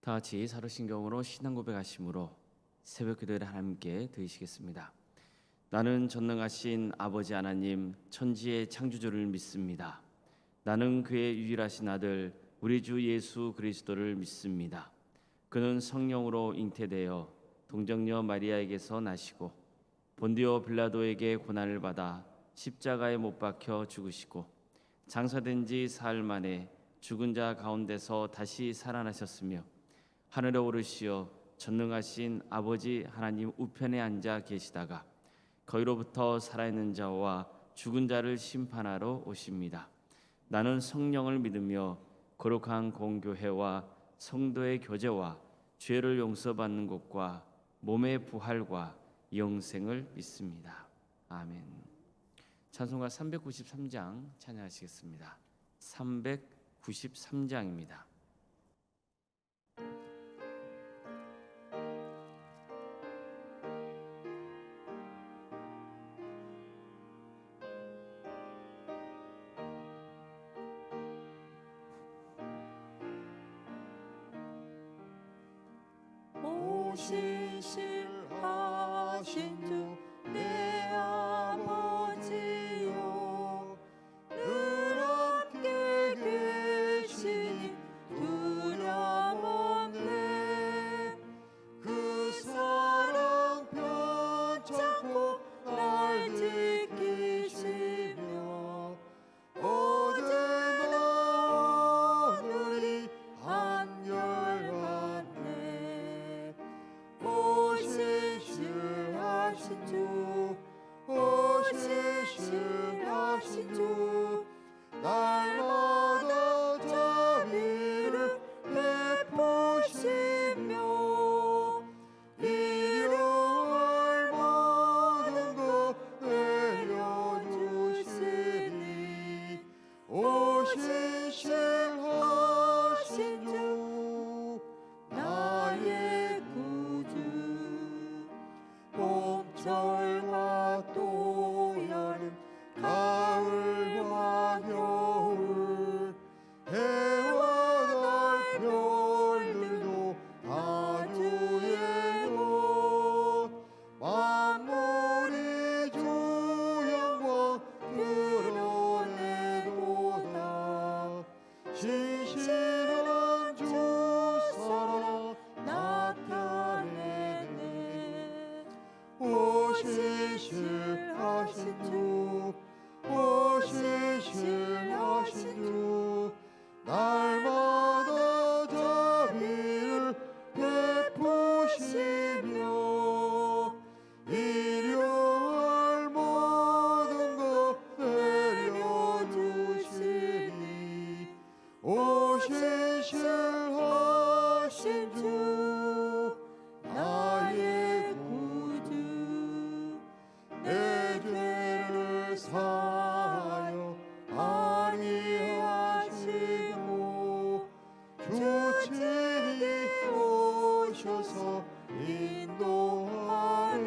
다 같이 사도신경으로 신앙 고백하심으로 새벽 기도를 함께 드리시겠습니다. 나는 전능하신 아버지 하나님 천지의 창조주를 믿습니다. 나는 그의 유일하신 아들 우리 주 예수 그리스도를 믿습니다. 그는 성령으로 잉태되어 동정녀 마리아에게서 나시고 본디오 빌라도에게 고난을 받아 십자가에 못 박혀 죽으시고 장사된 지 사흘 만에 죽은 자 가운데서 다시 살아나셨으며 하늘에 오르시어 전능하신 아버지 하나님 우편에 앉아 계시다가 거기로부터 살아있는 자와 죽은 자를 심판하러 오십니다. 나는 성령을 믿으며 거룩한 공교회와 성도의 교제와 죄를 용서받는 것과 몸의 부활과 영생을 믿습니다. 아멘. 찬송가 393장 찬양하시겠습니다. 393장입니다. 신실하신 주 내 아버지요 늘 함께 계시니 두려움 없네. 그 사랑 편찮고 날 지키시며 어제나 오늘이 한결같네. 신실하신 주 날마다 자비를 베푸시며 일용할 모든 것 내려주시니 오 신실하신 주 나의 구주. 봄철과 또 여름 가을과 겨울 해와 달 별들도 다 주의 것 만물이 주 영광 드러내도다. 신실한 주 사랑 나타내네. 오 신실하신 주, 오 신실하신 주 날마다 자비를 베푸시며 일용할 모든 것 내려주시니 오 신실하신 주 나의 구주. 내 죄를 사하여 아니하시고 주 친히 오셔서 인도하네.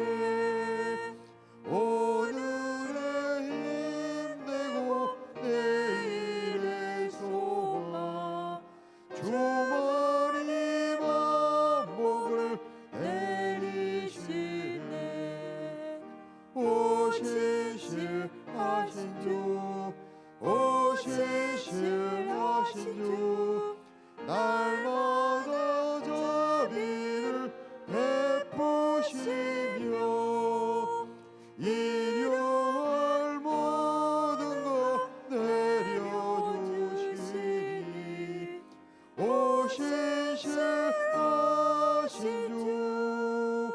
오늘의 힘내고 내일의 소망 주머니 만복을 내리시네. 오 신실하신 주, 오 신실하신 주 날마다 자비를 베푸시며 일용할 모든 것 내려주시니 오 신실하신 주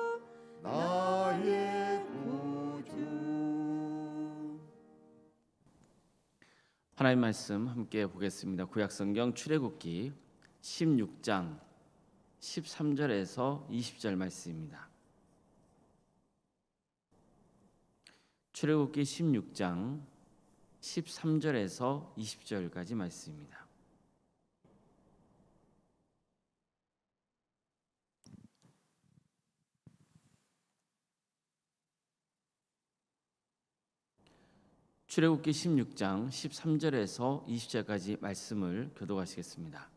나의 구주. 하나님 말씀 함께 보겠습니다. 구약성경 출애굽기 16장 13절에서 20절 말씀입니다. 출애굽기 16장 13절에서 20절까지 말씀입니다. 출애굽기 16장 13절에서 20절까지 말씀을 교독하시겠습니다.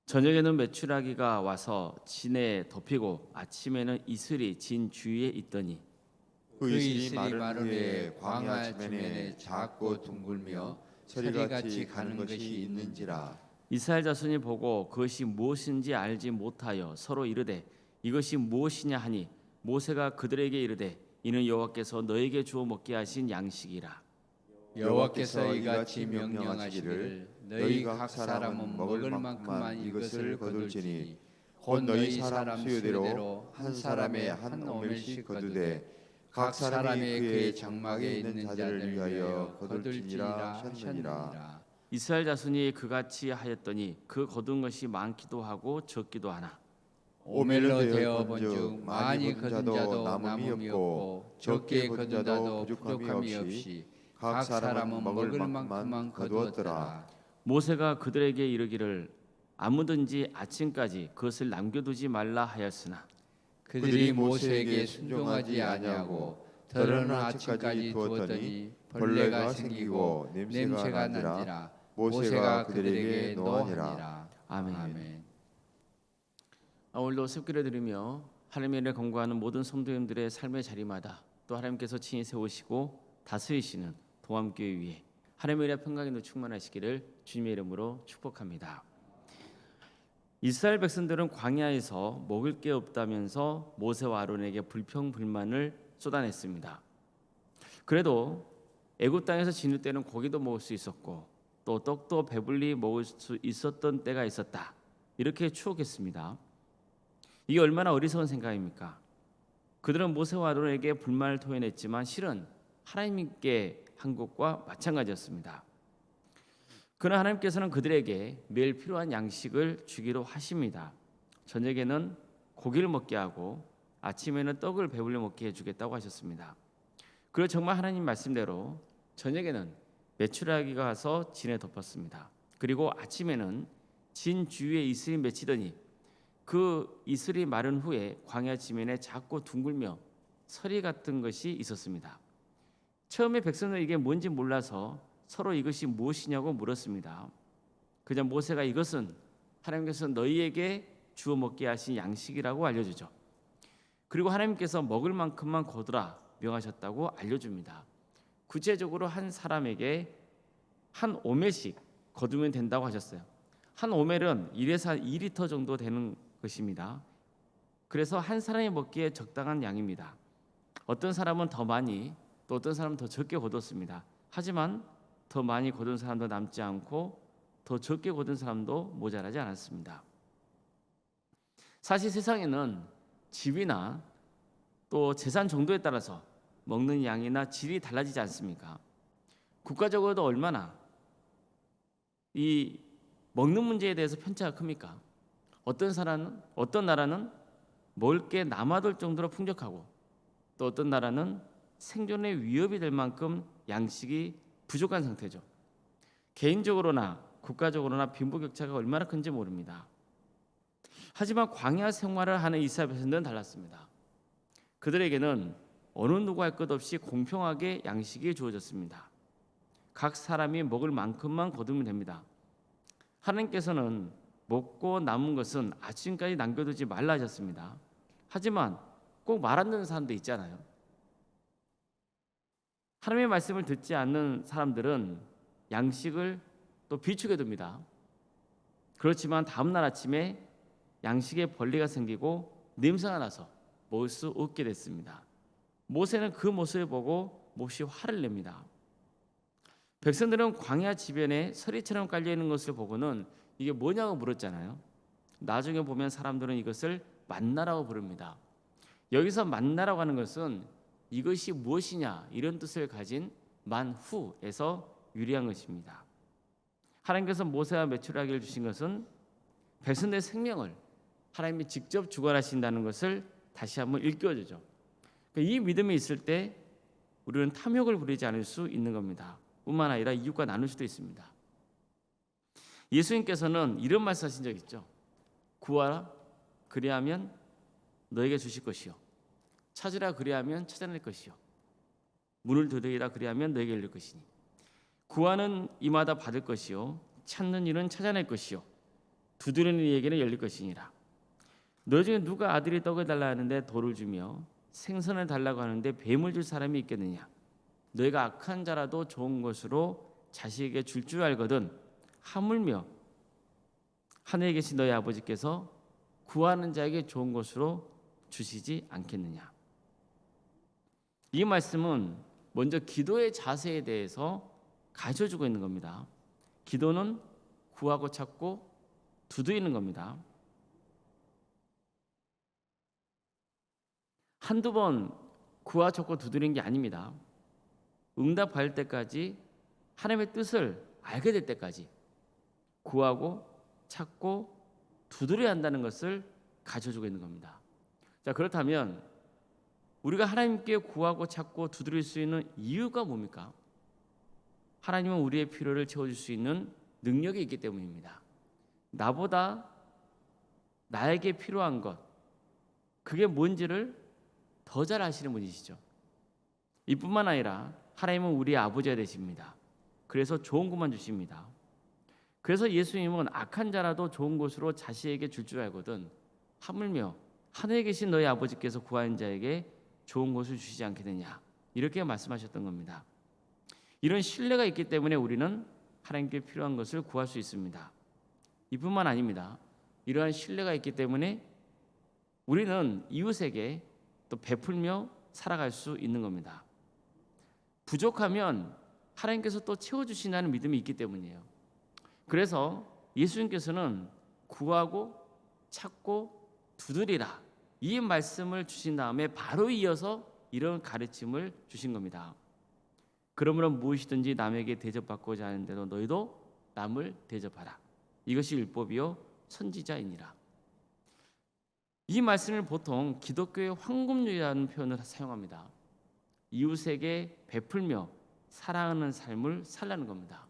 저녁에는 메추라기가 와서 진에 덮이고 아침에는 이슬이 진 주위에 있더니 그 이슬이 마른 후에 광야 지면에 작고 둥글며 서리같이 가는 것이 있는지라. 이스라엘 자손이 보고 그것이 무엇인지 알지 못하여 서로 이르되 이것이 무엇이냐 하니 모세가 그들에게 이르되 이는 여호와께서 너에게 주어 먹게 하신 양식이라. 여호와께서 이같이 명령하시기를 너희 각 사람은 먹을 만큼만 이것을 거둘지니 곧 너희 사람 수요대로 한 사람에 한 오멜씩 거두되 각 사람이 그의 장막에 있는 자들을 위하여 거둘지니라 하셨느니라. 이스라엘 자손이 그같이 하였더니 그 거둔 것이 많기도 하고 적기도 하나 오멜로 되어 본즉 많이 거둔 자도 남음이 없고 적게 거둔 자도 부족함이 없이 각 사람은 먹을 만큼만 거두었더라. 모세가 그들에게 이르기를 아무든지 아침까지 그것을 남겨두지 말라 하였으나 그들이 모세에게 순종하지 아니하고 더러는 아침까지 두었더니 벌레가 생기고 냄새가 난지라. 모세가 그들에게 노하니라. 아멘. 오늘도 습기를 드리며 하나님의 일을 권고하는 모든 성도님들의 삶의 자리마다 또 하나님께서 친히 세우시고 다스리시는 동암교회 위에 하나님의 일의 평강이 충만하시기를 주님의 이름으로 축복합니다. 이스라엘 백성들은 광야에서 먹을 게 없다면서 모세와 아론에게 불평불만을 쏟아냈습니다. 그래도 애굽 땅에서 지낼 때는 고기도 먹을 수 있었고 또 떡도 배불리 먹을 수 있었던 때가 있었다. 이렇게 추억했습니다. 이게 얼마나 어리석은 생각입니까? 그들은 모세와 아론에게 불만을 토해냈지만 실은 하나님께 한 것과 마찬가지였습니다. 그러나 하나님께서는 그들에게 매일 필요한 양식을 주기로 하십니다. 저녁에는 고기를 먹게 하고 아침에는 떡을 배불리 먹게 해주겠다고 하셨습니다. 그리고 정말 하나님 말씀대로 저녁에는 메추라기가 가서 진에 덮었습니다. 그리고 아침에는 진 주위에 이슬이 맺히더니 그 이슬이 마른 후에 광야 지면에 작고 둥글며 서리 같은 것이 있었습니다. 처음에 백성들은 이게 뭔지 몰라서 서로 이것이 무엇이냐고 물었습니다. 그냥 모세가 이것은 하나님께서 너희에게 주어 먹게 하신 양식이라고 알려주죠. 그리고 하나님께서 먹을 만큼만 거두라 명하셨다고 알려줍니다. 구체적으로 한 사람에게 한 오멜씩 거두면 된다고 하셨어요. 한 오멜은 1에서 2리터 정도 되는 것입니다. 그래서 한 사람이 먹기에 적당한 양입니다. 어떤 사람은 더 많이 또 어떤 사람은 더 적게 거뒀습니다. 하지만 더 많이 거둔 사람도 남지 않고 더 적게 거둔 사람도 모자라지 않았습니다. 사실 세상에는 집이나 또 재산 정도에 따라서 먹는 양이나 질이 달라지지 않습니까? 국가적으로도 얼마나 이 먹는 문제에 대해서 편차가 큽니까? 어떤 나라는 먹을 게 남아돌 정도로 풍족하고 또 어떤 나라는 생존에 위협이 될 만큼 양식이 부족한 상태죠. 개인적으로나 국가적으로나 빈부격차가 얼마나 큰지 모릅니다. 하지만 광야 생활을 하는 이스라엘 백성들은 달랐습니다. 그들에게는 어느 누구 할 것 없이 공평하게 양식이 주어졌습니다. 각 사람이 먹을 만큼만 거두면 됩니다. 하나님께서는 먹고 남은 것은 아침까지 남겨두지 말라 하셨습니다. 하지만 꼭 말 안 듣는 사람도 있잖아요. 하나님의 말씀을 듣지 않는 사람들은 양식을 또 비축해 둡니다. 그렇지만 다음날 아침에 양식에 벌레가 생기고 냄새가 나서 먹을 수 없게 됐습니다. 모세는 그 모습을 보고 몹시 화를 냅니다. 백성들은 광야 지변에 서리처럼 깔려있는 것을 보고는 이게 뭐냐고 물었잖아요. 나중에 보면 사람들은 이것을 만나라고 부릅니다. 여기서 만나라고 하는 것은 이것이 무엇이냐 이런 뜻을 가진 만후에서 유래한 것입니다. 하나님께서 모세와 메추라기를 주신 것은 백성들의 생명을 하나님이 직접 주관하신다는 것을 다시 한번 일깨워주죠. 이 믿음이 있을 때 우리는 탐욕을 부리지 않을 수 있는 겁니다. 뿐만 아니라 이웃과 나눌 수도 있습니다. 예수님께서는 이런 말씀하신 적 있죠. 구하라 그리하면 너에게 주실 것이요 찾으라 그리하면 찾아낼 것이요 문을 두드리라 그리하면 너에게 열릴 것이니 구하는 이마다 받을 것이요 찾는 이는 찾아낼 것이요 두드리는 이에게는 열릴 것이니라. 너 중에 누가 아들이 떡을 달라 하는데 돌을 주며 생선을 달라고 하는데 뱀을 줄 사람이 있겠느냐? 너희가 악한 자라도 좋은 것으로 자식에게 줄 줄 알거든 하물며 하늘에 계신 너희 아버지께서 구하는 자에게 좋은 것으로 주시지 않겠느냐? 이 말씀은 먼저 기도의 자세에 대해서 가르쳐주고 있는 겁니다. 기도는 구하고 찾고 두드리는 겁니다. 한두 번 구하 찾고 두드리는 게 아닙니다. 응답할 때까지 하나님의 뜻을 알게 될 때까지 구하고 찾고 두드려야 한다는 것을 가르쳐주고 있는 겁니다. 자, 그렇다면 우리가 하나님께 구하고 찾고 두드릴 수 있는 이유가 뭡니까? 하나님은 우리의 필요를 채워줄 수 있는 능력이 있기 때문입니다. 나보다 나에게 필요한 것, 그게 뭔지를 더 잘 아시는 분이시죠. 이뿐만 아니라 하나님은 우리의 아버지가 되십니다. 그래서 좋은 것만 주십니다. 그래서 예수님은 악한 자라도 좋은 것으로 자식에게 줄 줄 알거든 하물며 하늘에 계신 너희 아버지께서 구하는 자에게 좋은 것을 주시지 않겠느냐, 이렇게 말씀하셨던 겁니다. 이런 신뢰가 있기 때문에 우리는 하나님께 필요한 것을 구할 수 있습니다. 이뿐만 아닙니다. 이러한 신뢰가 있기 때문에 우리는 이웃에게 또 베풀며 살아갈 수 있는 겁니다. 부족하면 하나님께서 또 채워주신다는 믿음이 있기 때문이에요. 그래서 예수님께서는 구하고 찾고 두드리라, 이 말씀을 주신 다음에 바로 이어서 이런 가르침을 주신 겁니다. 그러므로 무엇이든지 남에게 대접받고자 하는데도 너희도 남을 대접하라. 이것이 율법이요 선지자이니라. 이 말씀을 보통 기독교의 황금률이라는 표현을 사용합니다. 이웃에게 베풀며 사랑하는 삶을 살라는 겁니다.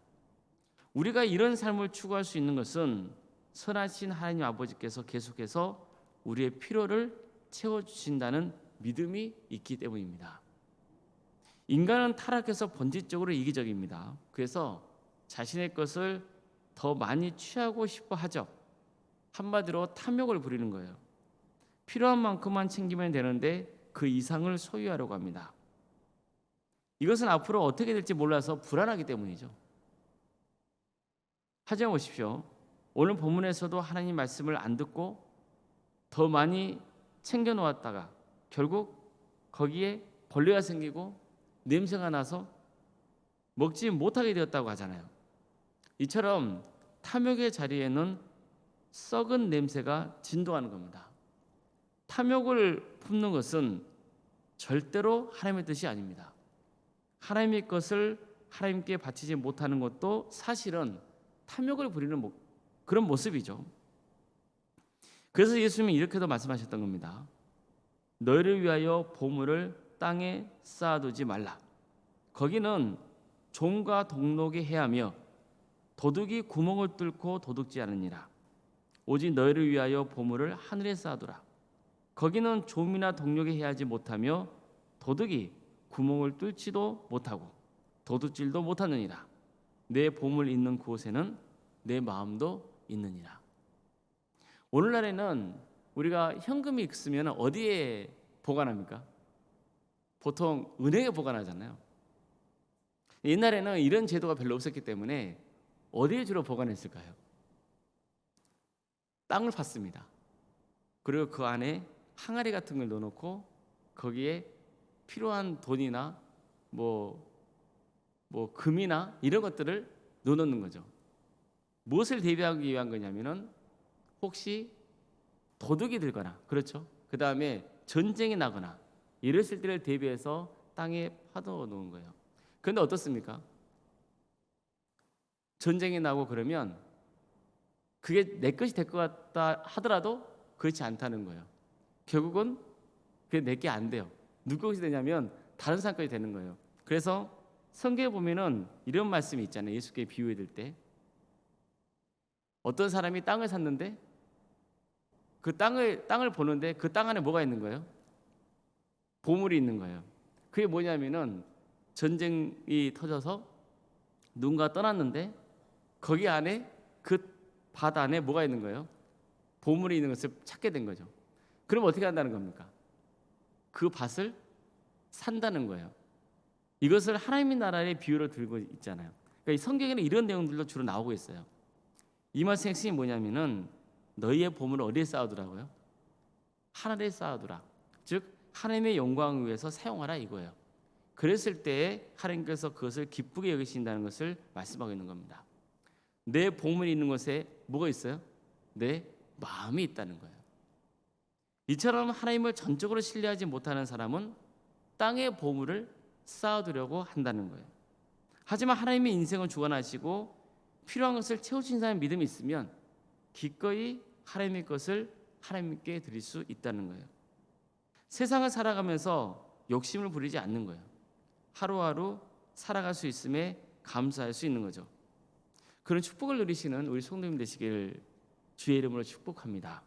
우리가 이런 삶을 추구할 수 있는 것은 선하신 하나님 아버지께서 계속해서 우리의 필요를 채워주신다는 믿음이 있기 때문입니다. 인간은 타락해서 본질적으로 이기적입니다. 그래서 자신의 것을 더 많이 취하고 싶어 하죠. 한마디로 탐욕을 부리는 거예요. 필요한 만큼만 챙기면 되는데 그 이상을 소유하려고 합니다. 이것은 앞으로 어떻게 될지 몰라서 불안하기 때문이죠. 하지만 보십시오. 오늘 본문에서도 하나님 말씀을 안 듣고 더 많이 챙겨 놓았다가 결국 거기에 벌레가 생기고 냄새가 나서 먹지 못하게 되었다고 하잖아요. 이처럼 탐욕의 자리에는 썩은 냄새가 진동하는 겁니다. 탐욕을 품는 것은 절대로 하나님의 뜻이 아닙니다. 하나님의 것을 하나님께 바치지 못하는 것도 사실은 탐욕을 부리는 그런 모습이죠. 그래서 예수님이 이렇게도 말씀하셨던 겁니다. 너희를 위하여 보물을 땅에 쌓아두지 말라. 거기는 종과 동록이 해하며 도둑이 구멍을 뚫고 도둑지 않으니라. 오직 너희를 위하여 보물을 하늘에 쌓아두라. 거기는 좀이나 동록이 해하지 못하며 도둑이 구멍을 뚫지도 못하고 도둑질도 못하느니라. 내 보물 있는 곳에는 내 마음도 있느니라. 오늘날에는 우리가 현금이 있으면 어디에 보관합니까? 보통 은행에 보관하잖아요. 옛날에는 이런 제도가 별로 없었기 때문에 어디에 주로 보관했을까요? 땅을 팠습니다. 그리고 그 안에 항아리 같은 걸 넣어놓고 거기에 필요한 돈이나 뭐 금이나 이런 것들을 넣어놓는 거죠. 무엇을 대비하기 위한 거냐면은 혹시 도둑이 들거나, 그렇죠? 그 다음에 전쟁이 나거나 이랬을 때를 대비해서 땅에 파둬 놓은 거예요. 그런데 어떻습니까? 전쟁이 나고 그러면 그게 내 것이 될 것 같다 하더라도 그렇지 않다는 거예요. 결국은 그게 내게 안 돼요. 누구 것이 되냐면 다른 사람 것이 되는 거예요. 그래서 성경에 보면은 이런 말씀이 있잖아요. 예수께 비유해 줄 때 어떤 사람이 땅을 샀는데 그 땅을 보는데 그 땅 안에 뭐가 있는 거예요? 보물이 있는 거예요. 그게 뭐냐면은 전쟁이 터져서 누군가 떠났는데 거기 안에 그 밭 안에 뭐가 있는 거예요? 보물이 있는 것을 찾게 된 거죠. 그럼 어떻게 한다는 겁니까? 그 밭을 산다는 거예요. 이것을 하나님의 나라의 비유로 들고 있잖아요. 그러니까 이 성경에는 이런 내용들도 주로 나오고 있어요. 이 말씀의 핵심이 뭐냐면은 너희의 보물을 어디에 쌓아두라고요? 하늘에 쌓아두라. 즉 하나님의 영광을 위해서 사용하라 이거예요. 그랬을 때에 하나님께서 그것을 기쁘게 여기신다는 것을 말씀하고 있는 겁니다. 내 보물이 있는 곳에 뭐가 있어요? 내 마음이 있다는 거예요. 이처럼 하나님을 전적으로 신뢰하지 못하는 사람은 땅의 보물을 쌓아두려고 한다는 거예요. 하지만 하나님의 인생을 주관하시고 필요한 것을 채우신 사람의 믿음이 있으면 기꺼이 하나님의 것을 하나님께 드릴 수 있다는 거예요. 세상을 살아가면서 욕심을 부리지 않는 거예요. 하루하루 살아갈 수 있음에 감사할 수 있는 거죠. 그런 축복을 누리시는 우리 성도님 되시길 주의 이름으로 축복합니다.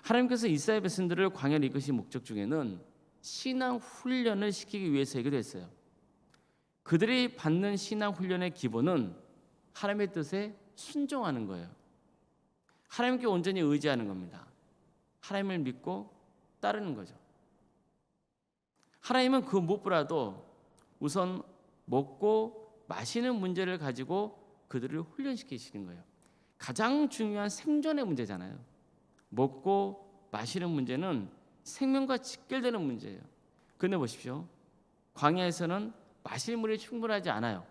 하나님께서 이스라엘 백성들을 광야로 이끄신 목적 중에는 신앙 훈련을 시키기 위해서이기도 했어요. 그들이 받는 신앙 훈련의 기본은 하나님의 뜻에 순종하는 거예요. 하나님께 온전히 의지하는 겁니다. 하나님을 믿고 따르는 거죠. 하나님은 그 무엇보다도 우선 먹고 마시는 문제를 가지고 그들을 훈련시키시는 거예요. 가장 중요한 생존의 문제잖아요. 먹고 마시는 문제는 생명과 직결되는 문제예요. 그런데 보십시오. 광야에서는 마실 물이 충분하지 않아요.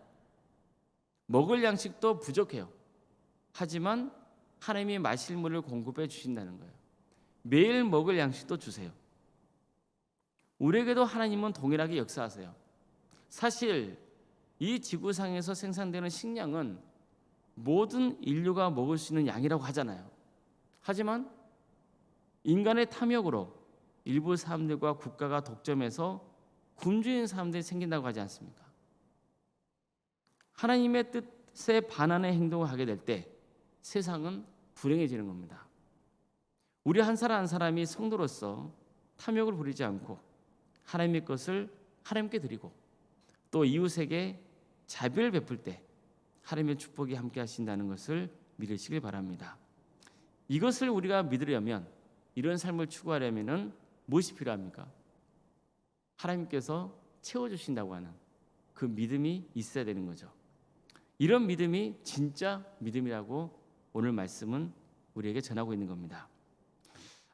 먹을 양식도 부족해요. 하지만 하나님이 마실 물을 공급해 주신다는 거예요. 매일 먹을 양식도 주세요. 우리에게도 하나님은 동일하게 역사하세요. 사실 이 지구상에서 생산되는 식량은 모든 인류가 먹을 수 있는 양이라고 하잖아요. 하지만 인간의 탐욕으로 일부 사람들과 국가가 독점해서 굶주린 사람들이 생긴다고 하지 않습니까? 하나님의 뜻에 반하는 행동을 하게 될 때 세상은 불행해지는 겁니다. 우리 한 사람 한 사람이 성도로서 탐욕을 부리지 않고 하나님의 것을 하나님께 드리고 또 이웃에게 자비를 베풀 때 하나님의 축복이 함께 하신다는 것을 믿으시길 바랍니다. 이것을 우리가 믿으려면, 이런 삶을 추구하려면 무엇이 필요합니까? 하나님께서 채워주신다고 하는 그 믿음이 있어야 되는 거죠. 이런 믿음이 진짜 믿음이라고 오늘 말씀은 우리에게 전하고 있는 겁니다.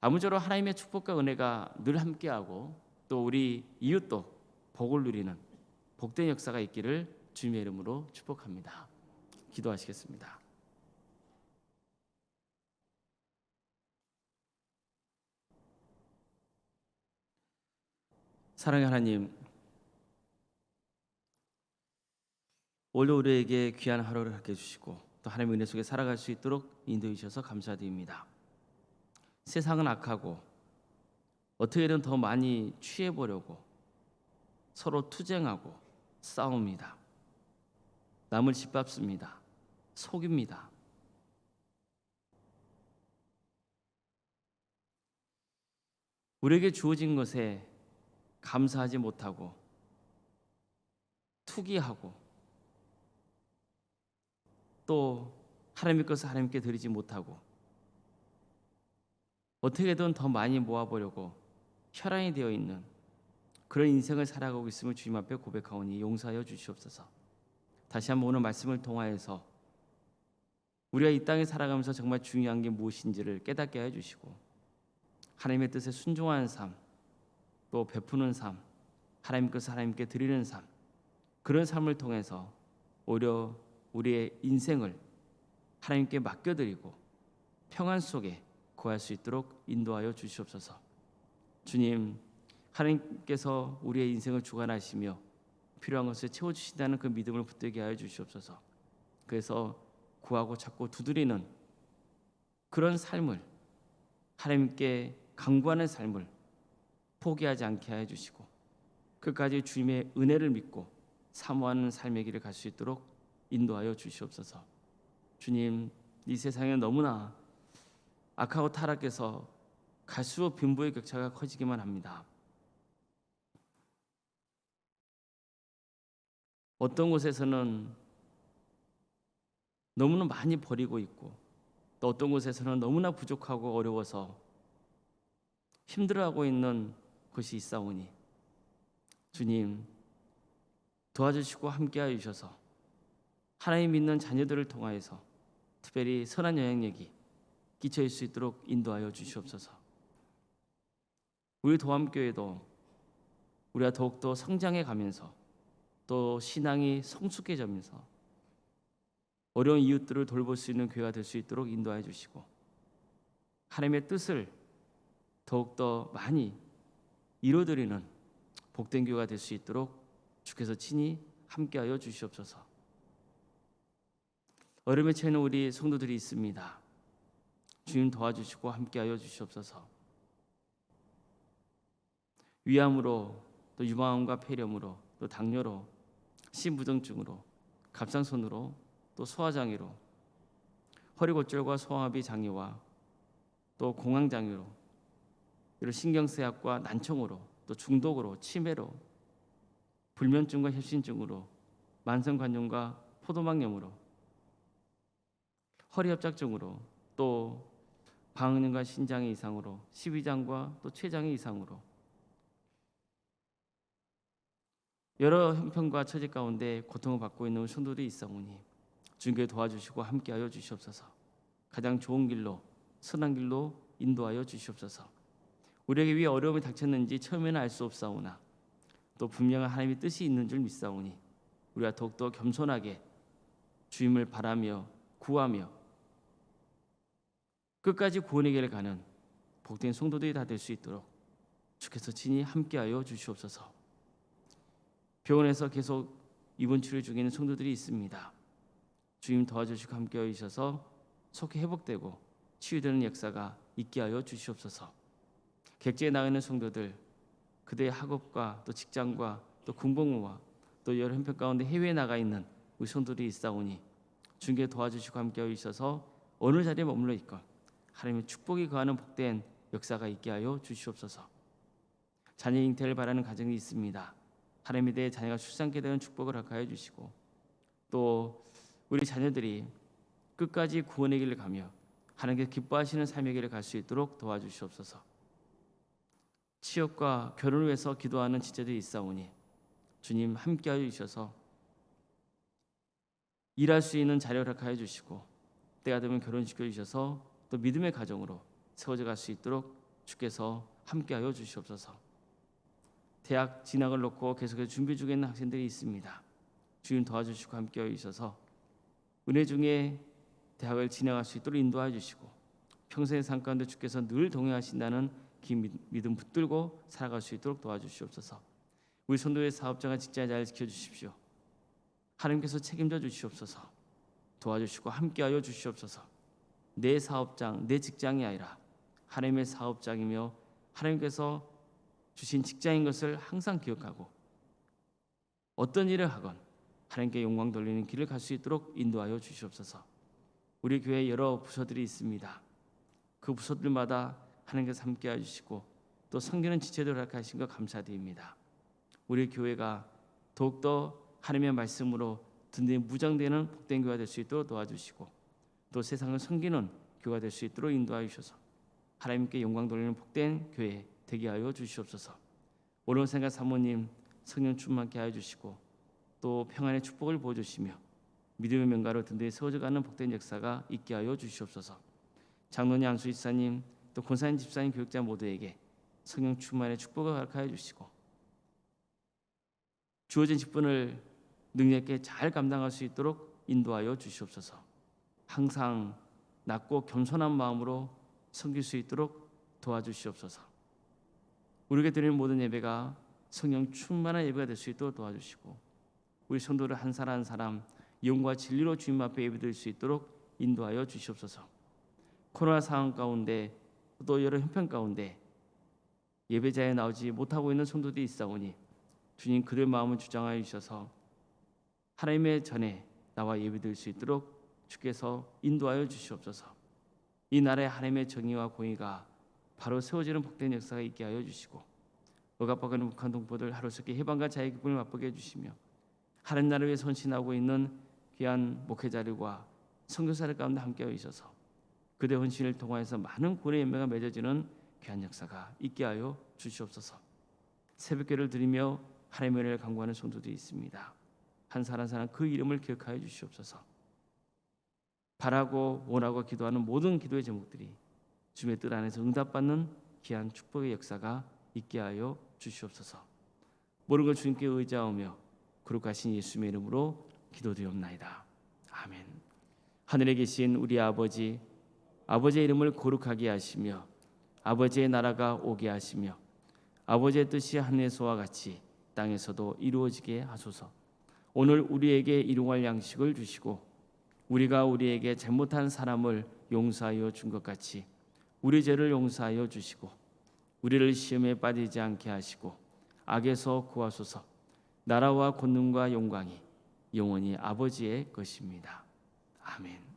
아무쪼록 하나님의 축복과 은혜가 늘 함께하고 또 우리 이웃도 복을 누리는 복된 역사가 있기를 주님의 이름으로 축복합니다. 기도하시겠습니다. 사랑의 하나님, 오늘도 우리에게 귀한 하루를 함께 해주시고 또 하나님의 은혜 속에 살아갈 수 있도록 인도해 주셔서 감사드립니다. 세상은 악하고 어떻게든 더 많이 취해보려고 서로 투쟁하고 싸웁니다. 남을 짓밟습니다. 속입니다. 우리에게 주어진 것에 감사하지 못하고 투기하고 또 하나님의 것을 하나님께 드리지 못하고 어떻게든 더 많이 모아보려고 혈안이 되어 있는 그런 인생을 살아가고 있음을 주님 앞에 고백하오니 용서하여 주시옵소서. 다시 한번 오늘 말씀을 통하여서 우리가 이 땅에 살아가면서 정말 중요한 게 무엇인지를 깨닫게 해주시고 하나님의 뜻에 순종하는 삶, 또 베푸는 삶, 하나님 것을 하나님께 드리는 삶, 그런 삶을 통해서 오히려 우리의 인생을 하나님께 맡겨드리고 평안 속에 거할 수 있도록 인도하여 주시옵소서. 주님, 하나님께서 우리의 인생을 주관하시며 필요한 것을 채워주신다는 그 믿음을 붙들게 하여 주시옵소서. 그래서 구하고 찾고 두드리는 그런 삶을, 하나님께 간구하는 삶을 포기하지 않게 하여 주시고 끝까지 주님의 은혜를 믿고 사모하는 삶의 길을 갈 수 있도록 인도하여 주시옵소서. 주님, 이 세상에 너무나 악하고 타락해서 갈수록 빈부의 격차가 커지기만 합니다. 어떤 곳에서는 너무나 많이 버리고 있고 또 어떤 곳에서는 너무나 부족하고 어려워서 힘들어하고 있는 곳이 있사오니 주님 도와주시고 함께하여 주셔서 하나님 믿는 자녀들을 통하여서 특별히 선한 영향력이 끼쳐질 수 있도록 인도하여 주시옵소서. 우리 도함교회도 우리가 더욱더 성장해 가면서 또 신앙이 성숙해지면서 어려운 이웃들을 돌볼 수 있는 교회가 될 수 있도록 인도하여 주시고 하나님의 뜻을 더욱더 많이 이루어드리는 복된 교회가 될 수 있도록 주께서 친히 함께하여 주시옵소서. 어려움에 처해 있는 우리 성도들이 있습니다. 주님 도와주시고 함께하여 주시옵소서. 위암으로 또 유방암과 폐렴으로 또 당뇨로 심부정증으로 갑상선으로 또 소화장애로 허리골절과 소화마비 장애와 또 공황장애로 이런 신경쇠약과 난청으로 또 중독으로 치매로 불면증과 협신증으로 만성관념과 포도막염으로 허리협착증으로 또 방응과 신장의 이상으로 십이장과 또 췌장의 이상으로 여러 형편과 처지 가운데 고통을 받고 있는 성도들이 있사오니 주님께 도와주시고 함께하여 주시옵소서. 가장 좋은 길로 선한 길로 인도하여 주시옵소서. 우리에게 왜 어려움이 닥쳤는지 처음에는 알 수 없사오나 또 분명한 하나님의 뜻이 있는 줄 믿사오니 우리가 더욱더 겸손하게 주님을 바라며 구하며 끝까지 구원의 길을 가는 복된 성도들이 다 될 수 있도록 주께서 친히 함께하여 주시옵소서. 병원에서 계속 입원 치료 중에 있는 성도들이 있습니다. 주님 도와주시고 함께하여 주셔서 속히 회복되고 치유되는 역사가 있게 하여 주시옵소서. 객지에 나가 있는 성도들 그들의 학업과 또 직장과 또 군복무와 또 여러 형편 가운데 해외에 나가 있는 우리 성도들이 있사오니 주님께 도와주시고 함께하여 주셔서 어느 자리에 머물러 있건 하나님의 축복이 거하는 복된 역사가 있게 하여 주시옵소서. 자녀 잉태를 바라는 가정이 있습니다. 하나님에 대해 자녀가 출산케 되는 축복을 허락하여 주시고 또 우리 자녀들이 끝까지 구원의 길을 가며 하나님께서 기뻐하시는 삶의 길을 갈 수 있도록 도와주시옵소서. 취업과 결혼을 위해서 기도하는 지체들이 있사오니 주님 함께하여 주셔서 일할 수 있는 자리를 허락하여 주시고 때가 되면 결혼시켜 주셔서 또 믿음의 가정으로 세워져 갈 수 있도록 주께서 함께하여 주시옵소서. 대학 진학을 놓고 계속해서 준비 중에 있는 학생들이 있습니다. 주님 도와주시고 함께하여 주셔서 은혜 중에 대학을 진학할 수 있도록 인도하여 주시고 평생의 삶 가운데 주께서 늘 동행하신다는 긴 믿음 붙들고 살아갈 수 있도록 도와주시옵소서. 우리 성도의 사업장과 직장을 잘 지켜주십시오. 하나님께서 책임져 주시옵소서. 도와주시고 함께하여 주시옵소서. 내 사업장, 내 직장이 아니라 하나님의 사업장이며 하나님께서 주신 직장인 것을 항상 기억하고 어떤 일을 하건 하나님께 영광 돌리는 길을 갈 수 있도록 인도하여 주시옵소서. 우리 교회에 여러 부서들이 있습니다. 그 부서들마다 하나님께서 함께해 주시고 또 섬기는 지체들 허락하신 것 감사드립니다. 우리 교회가 더욱더 하나님의 말씀으로 든든히 무장되는 복된 교회가 될 수 있도록 도와주시고 또 세상을 섬기는 교회가 될 수 있도록 인도하여 주셔서 하나님께 영광 돌리는 복된 교회 되게 하여 주시옵소서. 오늘 생각 사모님 성령 충만케 하여 주시고 또 평안의 축복을 보여주시며 믿음의 명가로 든든히 세워져가는 복된 역사가 있게 하여 주시옵소서. 장로님 안수 집사님 또 권사님 집사님 교육자 모두에게 성령 충만의 축복을 허락하여 주시고 주어진 직분을 능력 있게 잘 감당할 수 있도록 인도하여 주시옵소서. 항상 낮고 겸손한 마음으로 섬길 수 있도록 도와주시옵소서. 우리에게 드리는 모든 예배가 성령 충만한 예배가 될 수 있도록 도와주시고 우리 성도를 한 사람 한 사람 영과 진리로 주님 앞에 예배드릴 수 있도록 인도하여 주시옵소서. 코로나 상황 가운데 또 여러 형편 가운데 예배자에 나오지 못하고 있는 성도들이 있사오니 주님 그들 마음을 주장하여 주셔서 하나님의 전에 나와 예배드릴 수 있도록 주께서 인도하여 주시옵소서. 이 나라의 하나님의 정의와 공의가 바로 세워지는 복된 역사가 있게 하여 주시고 억압받는 북한 동포들 하루속히 해방과 자유의 기쁨을 맛보게 해주시며 하나님 나라를 위해 헌신하고 있는 귀한 목회자들과 선교사들 가운데 함께하여 주셔서 그대 헌신을 통하여서 많은 구원의 열매가 맺어지는 귀한 역사가 있게 하여 주시옵소서. 새벽기를 드리며 하나님의 은혜를 간구하는 성도들이 있습니다. 한 사람 그 이름을 기억하여 주시옵소서. 바라고 원하고 기도하는 모든 기도의 제목들이 주님의 뜻 안에서 응답받는 귀한 축복의 역사가 있게 하여 주시옵소서. 모든 걸 주님께 의지하오며 거룩하신 예수님의 이름으로 기도드리옵나이다. 아멘. 하늘에 계신 우리 아버지, 아버지의 이름을 거룩하게 하시며 아버지의 나라가 오게 하시며 아버지의 뜻이 하늘에서와 같이 땅에서도 이루어지게 하소서. 오늘 우리에게 일용할 양식을 주시고 우리가 우리에게 잘못한 사람을 용서하여 준 것 같이 우리 죄를 용서하여 주시고 우리를 시험에 빠지지 않게 하시고 악에서 구하소서. 나라와 권능과 영광이 영원히 아버지의 것입니다. 아멘.